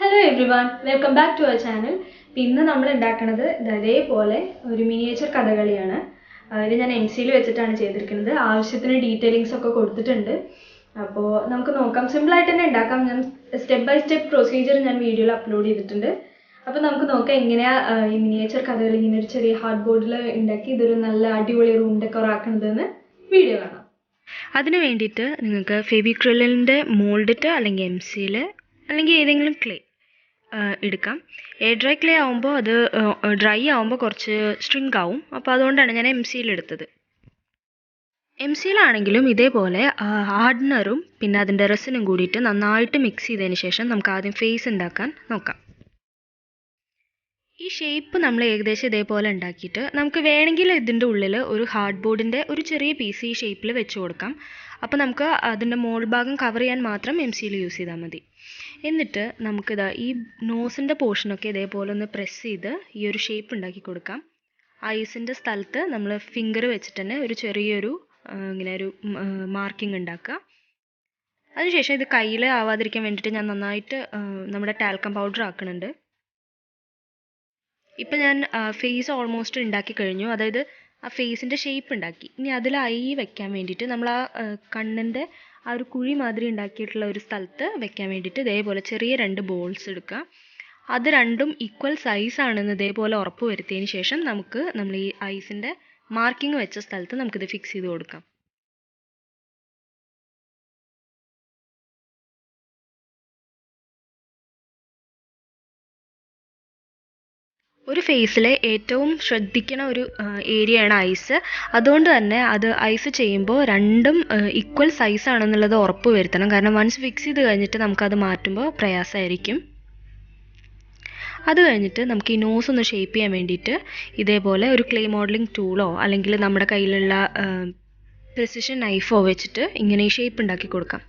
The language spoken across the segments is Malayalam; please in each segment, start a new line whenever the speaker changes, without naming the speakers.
Hello everyone, welcome back to our channel. ഇന്ന് നമ്മൾ ഉണ്ടാക്കുന്നത് ഇതേപോലെ ഒരു മിനിയേച്ചർ കഥകളിയാണ്. ഇത് ഞാൻ എംസിയിൽ വെച്ചിട്ടാണ് ചെയ്തിരിക്കുന്നത്. ആവശ്യത്തിന് ഡീറ്റെയിലിംഗ്സ് ഒക്കെ കൊടുത്തിട്ടുണ്ട്. അപ്പോൾ നമുക്ക് നോക്കാം. സിമ്പിൾ ആയിട്ട് തന്നെ ഉണ്ടാക്കാം. ഞാൻ സ്റ്റെപ്പ് ബൈ സ്റ്റെപ്പ് പ്രൊസീജിയർ ഞാൻ വീഡിയോയിൽ അപ്ലോഡ് ചെയ്തിട്ടുണ്ട്. അപ്പോൾ നമുക്ക് നോക്കാം എങ്ങനെയാ ഈ മിനിയേച്ചർ കഥകളി ഇങ്ങനെ ഒരു ചെറിയ ഹാർഡ് ബോർഡിൽ ഉണ്ടാക്കി ഇതൊരു നല്ല അടിപൊളി റൂം ഡെക്കോർ ആക്കുന്നതെന്ന് വീഡിയോ കാണാം. അതിന് വേണ്ടിയിട്ട് നിങ്ങൾക്ക് ഫെവിക്രിലിൻ്റെ മോൾഡിട്ട് അല്ലെങ്കിൽ എംസിയിൽ അല്ലെങ്കിൽ ഏതെങ്കിലും ക്ലേ എടുക്കാം. എയർ ഡ്രൈ ക്ലേ ആവുമ്പോൾ അത് ഡ്രൈ ആവുമ്പോൾ കുറച്ച് സ്ട്രിങ്ക് ആവും. അപ്പോൾ അതുകൊണ്ടാണ് ഞാൻ എംസിയിൽ എടുത്തത്. എംസിയിലാണെങ്കിലും ഇതേപോലെ ഹാർഡ്നറും പിന്നെ അതിൻ്റെ റെസിനും കൂടിയിട്ട് നന്നായിട്ട് മിക്സ് ചെയ്തതിന് ശേഷം നമുക്ക് ആദ്യം ഫേസ് ഉണ്ടാക്കാൻ നോക്കാം. ഈ ഷേപ്പ് നമ്മൾ ഏകദേശം ഇതേപോലെ ഉണ്ടാക്കിയിട്ട് നമുക്ക് വേണമെങ്കിൽ ഇതിൻ്റെ ഉള്ളിൽ ഒരു ഹാർഡ് ബോർഡിൻ്റെ ഒരു ചെറിയ പീസ് ഈ ഷേപ്പിൽ വെച്ച് കൊടുക്കാം. അപ്പോൾ നമുക്ക് അതിൻ്റെ മോൾ ഭാഗം കവർ ചെയ്യാൻ മാത്രം എംസിയിൽ യൂസ് ചെയ്താൽ മതി. എന്നിട്ട് നമുക്കിതാ ഈ നോസിൻ്റെ പോർഷനൊക്കെ ഇതേപോലെ ഒന്ന് പ്രസ് ചെയ്ത് ഈ ഒരു ഷേപ്പ് ഉണ്ടാക്കി കൊടുക്കാം. ഐസിൻ്റെ സ്ഥലത്ത് നമ്മൾ ഫിംഗർ വെച്ചിട്ട് തന്നെ ഒരു ചെറിയൊരു ഇങ്ങനെ ഒരു മാർക്കിംഗ് ഉണ്ടാക്കുക. അതിനുശേഷം ഇത് കയ്യിൽ ആവാതിരിക്കാൻ വേണ്ടിയിട്ട് ഞാൻ നന്നായിട്ട് നമ്മുടെ ടാൽക്കം പൗഡർ ആക്കുന്നുണ്ട്. ഇപ്പം ഞാൻ ഫേസ് ഓൾമോസ്റ്റ് ഉണ്ടാക്കി കഴിഞ്ഞു. അതായത് ആ ഫേസിൻ്റെ ഷേപ്പ് ഉണ്ടാക്കി. ഇനി അതിൽ ഐ വെക്കാൻ വേണ്ടിയിട്ട് നമ്മൾ ആ കണ്ണിൻ്റെ ആ ഒരു കുഴി മാതിരി ഉണ്ടാക്കിയിട്ടുള്ള ഒരു സ്ഥലത്ത് വെക്കാൻ വേണ്ടിയിട്ട് ഇതേപോലെ ചെറിയ 2 ബോൾസ് എടുക്കുക. അത് രണ്ടും ഈക്വൽ സൈസ് ആണെന്ന് ഇതേപോലെ ഉറപ്പ് വരുത്തിയതിന് ശേഷം നമ്മൾ ഈ ഐസിൻ്റെ മാർക്കിംഗ് വെച്ച സ്ഥലത്ത് നമുക്കിത് ഫിക്സ് ചെയ്ത് കൊടുക്കാം. ഒരു ഫേസിലെ ഏറ്റവും ശ്രദ്ധിക്കുന്ന ഒരു ഏരിയയാണ് ഐസ്. അതുകൊണ്ട് തന്നെ അത് ഐസ് ചെയ്യുമ്പോൾ രണ്ടും ഈക്വൽ സൈസ് ആണെന്നുള്ളത് ഉറപ്പ് വരുത്തണം. കാരണം വൺസ് ഫിക്സ് ചെയ്ത് കഴിഞ്ഞിട്ട് നമുക്കത് മാറ്റുമ്പോൾ പ്രയാസമായിരിക്കും. അത് കഴിഞ്ഞിട്ട് നമുക്ക് ഈ നോസ് ഒന്ന് ഷേപ്പ് ചെയ്യാൻ വേണ്ടിയിട്ട് ഇതേപോലെ ഒരു ക്ലേ മോഡലിംഗ് ടൂളോ അല്ലെങ്കിൽ നമ്മുടെ കയ്യിലുള്ള പ്രിസിഷൻ നൈഫോ വെച്ചിട്ട് ഇങ്ങനെ ഈ ഷേപ്പ് ഉണ്ടാക്കി കൊടുക്കാം.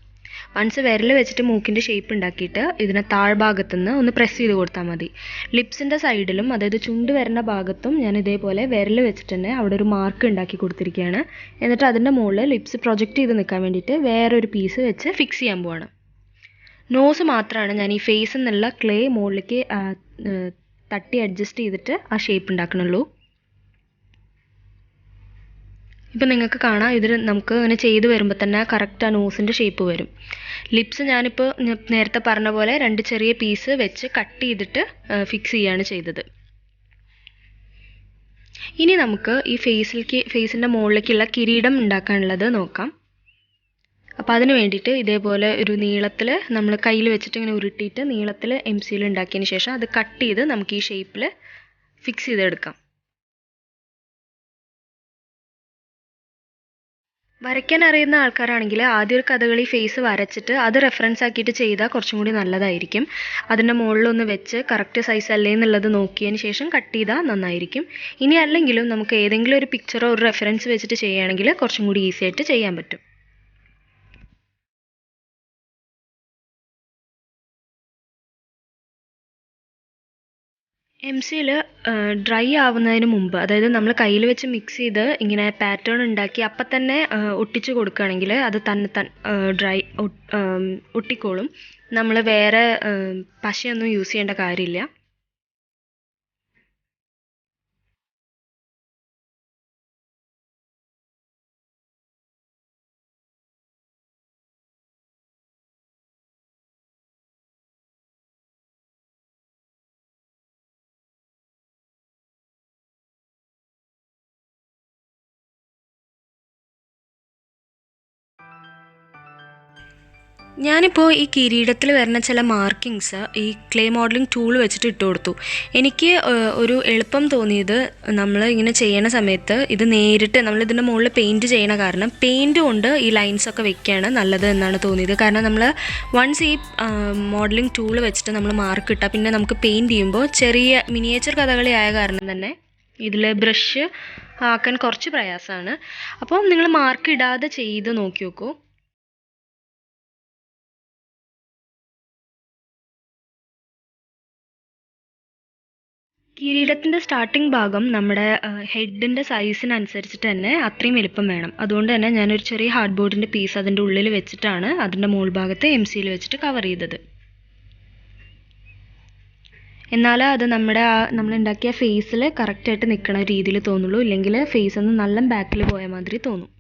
വൺസ് വിരൽ വെച്ചിട്ട് മൂക്കിൻ്റെ ഷേപ്പ് ഉണ്ടാക്കിയിട്ട് ഇതിനെ താഴ്ഭാഗത്തുനിന്ന് ഒന്ന് പ്രസ് ചെയ്ത് കൊടുത്താൽ മതി. ലിപ്സിൻ്റെ സൈഡിലും അതായത് ചുണ്ട് വരുന്ന ഭാഗത്തും ഞാൻ ഇതേപോലെ വിരൽ വെച്ചിട്ട് തന്നെ അവിടെ ഒരു മാർക്ക് ഉണ്ടാക്കി കൊടുത്തിരിക്കുകയാണ്. എന്നിട്ട് അതിൻ്റെ മുകളിൽ ലിപ്സ് പ്രൊജക്റ്റ് ചെയ്ത് നിൽക്കാൻ വേണ്ടിയിട്ട് വേറൊരു പീസ് വെച്ച് ഫിക്സ് ചെയ്യാൻ പോവാണ്. നോസ് മാത്രമാണ് ഞാൻ ഈ ഫേസ് എന്നുള്ള ക്ലേ മുകളിലേക്ക് തട്ടി അഡ്ജസ്റ്റ് ചെയ്തിട്ട് ആ ഷേപ്പ് ഉണ്ടാക്കണുള്ളൂ. ഇപ്പം നിങ്ങൾക്ക് കാണാം ഇതിൽ നമുക്ക് ഇങ്ങനെ ചെയ്ത് വരുമ്പോൾ തന്നെ കറക്റ്റ് ആ നോസിൻ്റെ ഷേപ്പ് വരും. ലിപ്സ് ഞാനിപ്പോൾ നേരത്തെ പറഞ്ഞ പോലെ 2 ചെറിയ പീസ് വെച്ച് കട്ട് ചെയ്തിട്ട് ഫിക്സ് ചെയ്യുകയാണ് ചെയ്തത്. ഇനി നമുക്ക് ഈ ഫേസിൻ്റെ മുകളിലേക്കുള്ള കിരീടം ഉണ്ടാക്കാനുള്ളത് നോക്കാം. അപ്പോൾ അതിന് വേണ്ടിയിട്ട് ഇതേപോലെ ഒരു നീളത്തിൽ നമ്മൾ കയ്യിൽ വെച്ചിട്ട് ഇങ്ങനെ ഉരുട്ടിയിട്ട് നീളത്തിൽ എംസിയിൽ ഉണ്ടാക്കിയതിന് ശേഷം അത് കട്ട് ചെയ്ത് നമുക്ക് ഈ ഷേപ്പിൽ ഫിക്സ് ചെയ്തെടുക്കാം. വരയ്ക്കാൻ അറിയുന്ന ആൾക്കാരാണെങ്കിൽ ആദ്യം ഒരു കഥകളി ഫേസ് വരച്ചിട്ട് അത് റെഫറൻസ് ആക്കിയിട്ട് ചെയ്താൽ കുറച്ചും കൂടി നല്ലതായിരിക്കും. അതിൻ്റെ മുകളിലൊന്ന് വെച്ച് കറക്റ്റ് സൈസ് അല്ലേ എന്നുള്ളത് നോക്കിയതിന് ശേഷം കട്ട് ചെയ്താൽ നന്നായിരിക്കും. ഇനി അല്ലെങ്കിലും നമുക്ക് ഏതെങ്കിലും ഒരു പിക്ചറോ ഒരു റെഫറൻസ് വെച്ചിട്ട് ചെയ്യുകയാണെങ്കിൽ കുറച്ചും കൂടി ഈസി ആയിട്ട് ചെയ്യാൻ പറ്റും. എംസിയിൽ ഡ്രൈ ആവുന്നതിന് മുമ്പ് അതായത് നമ്മൾ കയ്യിൽ വെച്ച് മിക്സ് ചെയ്ത് ഇങ്ങനെ പാറ്റേൺ ഉണ്ടാക്കി അപ്പം തന്നെ ഒട്ടിച്ച് കൊടുക്കുകയാണെങ്കിൽ അത് തന്നെ ഒട്ടിക്കോളും. നമ്മൾ വേറെ പശയൊന്നും യൂസ് ചെയ്യേണ്ട കാര്യമില്ല. ഞാനിപ്പോൾ ഈ കിരീടത്തിൽ വരുന്ന ചില മാർക്കിങ്സ് ഈ ക്ലേ മോഡലിംഗ് ടൂൾ വെച്ചിട്ട് ഇട്ട് കൊടുത്തു. എനിക്ക് ഒരു എളുപ്പം തോന്നിയത് നമ്മൾ ഇങ്ങനെ ചെയ്യണ സമയത്ത് ഇത് നേരിട്ട് നമ്മളിതിൻ്റെ മുകളിൽ പെയിൻറ്റ് ചെയ്യണ കാരണം പെയിൻറ്റ് കൊണ്ട് ഈ ലൈൻസൊക്കെ വെക്കുകയാണ് നല്ലത് എന്നാണ് തോന്നിയത്. കാരണം നമ്മൾ വൺസ് ഈ മോഡലിംഗ് ടൂൾ വെച്ചിട്ട് നമ്മൾ മാർക്ക് ഇട്ടാൽ പിന്നെ നമുക്ക് പെയിൻറ്റ് ചെയ്യുമ്പോൾ ചെറിയ മിനിയേച്ചർ കഥകളി ആയ കാരണം തന്നെ ഇതിൽ ബ്രഷ് ആക്കാൻ കുറച്ച് പ്രയാസമാണ്. അപ്പോൾ നിങ്ങൾ മാർക്ക് ഇടാതെ ചെയ്ത് നോക്കി നോക്കൂ. കിരീടത്തിൻ്റെ സ്റ്റാർട്ടിംഗ് ഭാഗം നമ്മുടെ ഹെഡിൻ്റെ സൈസിനനുസരിച്ചിട്ട് തന്നെ അത്രയും വലിപ്പം വേണം. അതുകൊണ്ട് തന്നെ ഞാനൊരു ചെറിയ ഹാർഡ് ബോർഡിൻ്റെ പീസ് അതിൻ്റെ ഉള്ളിൽ വെച്ചിട്ടാണ് അതിൻ്റെ മുകൾ ഭാഗത്ത് എംസിയിൽ വെച്ചിട്ട് കവർ ചെയ്തത്. എന്നാലേ അത് നമ്മളുണ്ടാക്കിയ ഫേസിൽ കറക്റ്റായിട്ട് നിൽക്കണ രീതിയിൽ തോന്നുള്ളൂ. ഇല്ലെങ്കിൽ ഫേസ് ഒന്ന് നല്ല ബാക്കിൽ പോയ മാതിരി തോന്നും.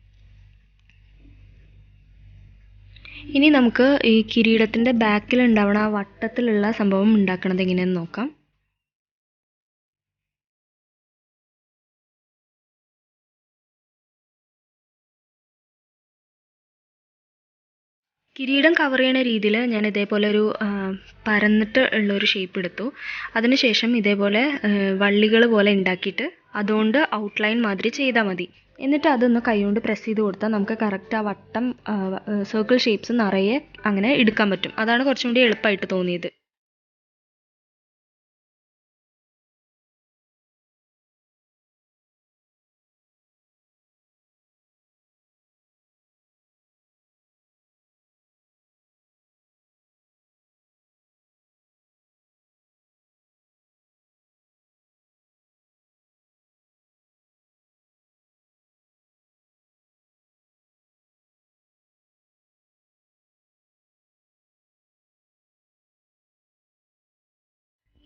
ഇനി നമുക്ക് ഈ കിരീടത്തിൻ്റെ ബാക്കിൽ ഉണ്ടാവണ ആ വട്ടത്തിലുള്ള സംഭവം ഉണ്ടാക്കണത് എങ്ങനെയെന്ന് നോക്കാം. കിരീടം കവർ ചെയ്യണ രീതിയിൽ ഞാൻ ഇതേപോലെ ഒരു പരന്നിട്ട് ഉള്ളൊരു ഷേപ്പ് എടുത്തു. അതിനുശേഷം ഇതേപോലെ വള്ളികൾ പോലെ ഉണ്ടാക്കിയിട്ട് അതുകൊണ്ട് ഔട്ട്ലൈൻ മാതിരി ചെയ്താൽ മതി. എന്നിട്ട് അതൊന്ന് കൈകൊണ്ട് പ്രസ് ചെയ്ത് കൊടുത്താൽ നമുക്ക് കറക്റ്റ് ആ വട്ടം സർക്കിൾ ഷേപ്സ് നിറയെ അങ്ങനെ എടുക്കാൻ പറ്റും. അതാണ് കുറച്ചും കൂടി എളുപ്പമായിട്ട് തോന്നിയത്.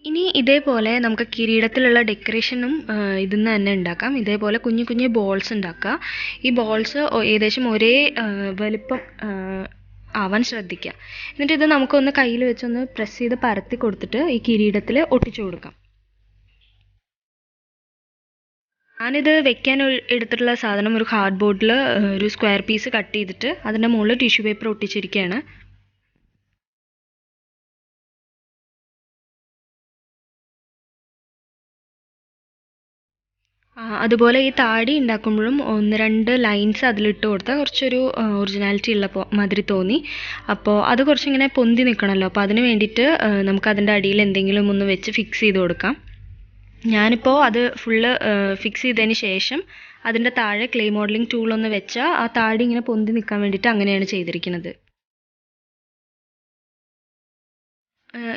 ഇനി ഇതേപോലെ നമുക്ക് കിരീടത്തിലുള്ള ഡെക്കറേഷനും ഇതിൽ നിന്ന് തന്നെ ഉണ്ടാക്കാം. ഇതേപോലെ കുഞ്ഞു കുഞ്ഞു ബോൾസ് ഉണ്ടാക്കുക. ഈ ബോൾസ് ഏകദേശം ഒരേ വലിപ്പം ആവാൻ ശ്രദ്ധിക്കുക. എന്നിട്ട് ഇത് നമുക്കൊന്ന് കയ്യിൽ വെച്ചൊന്ന് പ്രസ് ചെയ്ത് പരത്തി കൊടുത്തിട്ട് ഈ കിരീടത്തിൽ ഒട്ടിച്ചു കൊടുക്കാം. ഞാനിത് വെക്കാൻ എടുത്തിട്ടുള്ള സാധനം ഒരു കാർഡ് ബോർഡിൽ ഒരു സ്ക്വയർ പീസ് കട്ട് ചെയ്തിട്ട് അതിൻ്റെ മുകളിൽ ടിഷ്യൂ പേപ്പർ ഒട്ടിച്ചിരിക്കുകയാണ്. അതുപോലെ ഈ താടി ഉണ്ടാക്കുമ്പോഴും 1-2 ലൈൻസ് അതിലിട്ട് കൊടുത്താൽ കുറച്ചൊരു ഒറിജിനാലിറ്റി ഉള്ള മാതിരി തോന്നി. അപ്പോൾ അത് കുറച്ചിങ്ങനെ പൊന്തി നിൽക്കണമല്ലോ, അപ്പോൾ അതിന് വേണ്ടിയിട്ട് നമുക്ക് അതിൻ്റെ അടിയിൽ എന്തെങ്കിലും ഒന്ന് വെച്ച് ഫിക്സ് ചെയ്ത് കൊടുക്കാം. ഞാനിപ്പോൾ അത് ഫുള്ള് ഫിക്സ് ചെയ്തതിന് ശേഷം അതിൻ്റെ താഴെ ക്ലേ മോഡലിംഗ് ടൂളൊന്ന് വെച്ചാൽ ആ താടി ഇങ്ങനെ പൊന്തി നിൽക്കാൻ വേണ്ടിയിട്ട് അങ്ങനെയാണ് ചെയ്തിരിക്കുന്നത്.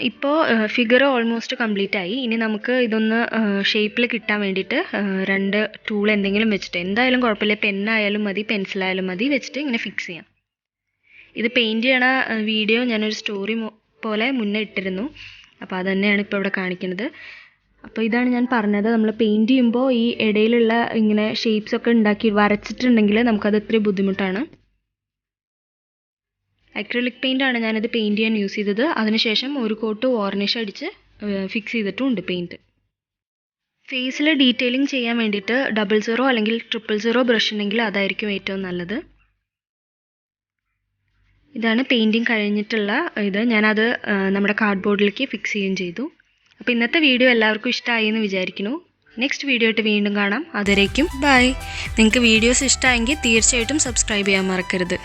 ഇപ്പോൾ ഫിഗർ ഓൾമോസ്റ്റ് കംപ്ലീറ്റ് ആയി. ഇനി നമുക്ക് ഇതൊന്ന് ഷേപ്പിൽ കിട്ടാൻ വേണ്ടിയിട്ട് 2 ടൂൾ എന്തെങ്കിലും വെച്ചിട്ട്, എന്തായാലും കുഴപ്പമില്ല, പെന്നായാലും മതി പെൻസിലായാലും മതി, വെച്ചിട്ട് ഇങ്ങനെ ഫിക്സ് ചെയ്യാം. ഇത് പെയിൻറ് ചെയ്യണ വീഡിയോ ഞാനൊരു സ്റ്റോറി പോലെ മുന്നേ ഇട്ടിരുന്നു. അപ്പോൾ അത് തന്നെയാണ് ഇപ്പോൾ ഇവിടെ കാണിക്കുന്നത്. അപ്പോൾ ഇതാണ് ഞാൻ പറഞ്ഞത്, നമ്മൾ പെയിൻറ് ചെയ്യുമ്പോൾ ഈ ഇടയിലുള്ള ഇങ്ങനെ ഷേപ്സ് ഒക്കെ ഉണ്ടാക്കി വരച്ചിട്ടുണ്ടെങ്കിൽ നമുക്കത് ഇത്തിരി ബുദ്ധിമുട്ടാണ്. അക്രിലിക് പെയിൻ്റ് ആണ് ഞാനിത് പെയിൻറ് ചെയ്യാൻ യൂസ് ചെയ്തത്. അതിനുശേഷം ഒരു കോട്ട് വാർണിഷ് അടിച്ച് ഫിക്സ് ചെയ്തിട്ടുമുണ്ട് പെയിൻറ്റ്. ഫേസിൽ ഡീറ്റെയിലിംഗ് ചെയ്യാൻ വേണ്ടിയിട്ട് 00 അല്ലെങ്കിൽ 000 ബ്രഷ് ഉണ്ടെങ്കിൽ അതായിരിക്കും ഏറ്റവും നല്ലത്. ഇതാണ് പെയിൻറ്റിങ് കഴിഞ്ഞിട്ടുള്ള ഇത്. ഞാനത് നമ്മുടെ കാർഡ് ബോർഡിലേക്ക് ഫിക്സ് ചെയ്യുകയും ചെയ്തു. അപ്പോൾ ഇന്നത്തെ വീഡിയോ എല്ലാവർക്കും ഇഷ്ടമായി എന്ന് വിചാരിക്കുന്നു. നെക്സ്റ്റ് വീഡിയോ ആയിട്ട് വീണ്ടും കാണാം. അതുവരേക്കും ബൈ. നിങ്ങൾക്ക് വീഡിയോസ് ഇഷ്ടമായെങ്കിൽ തീർച്ചയായിട്ടും സബ്സ്ക്രൈബ് ചെയ്യാൻ മറക്കരുത്.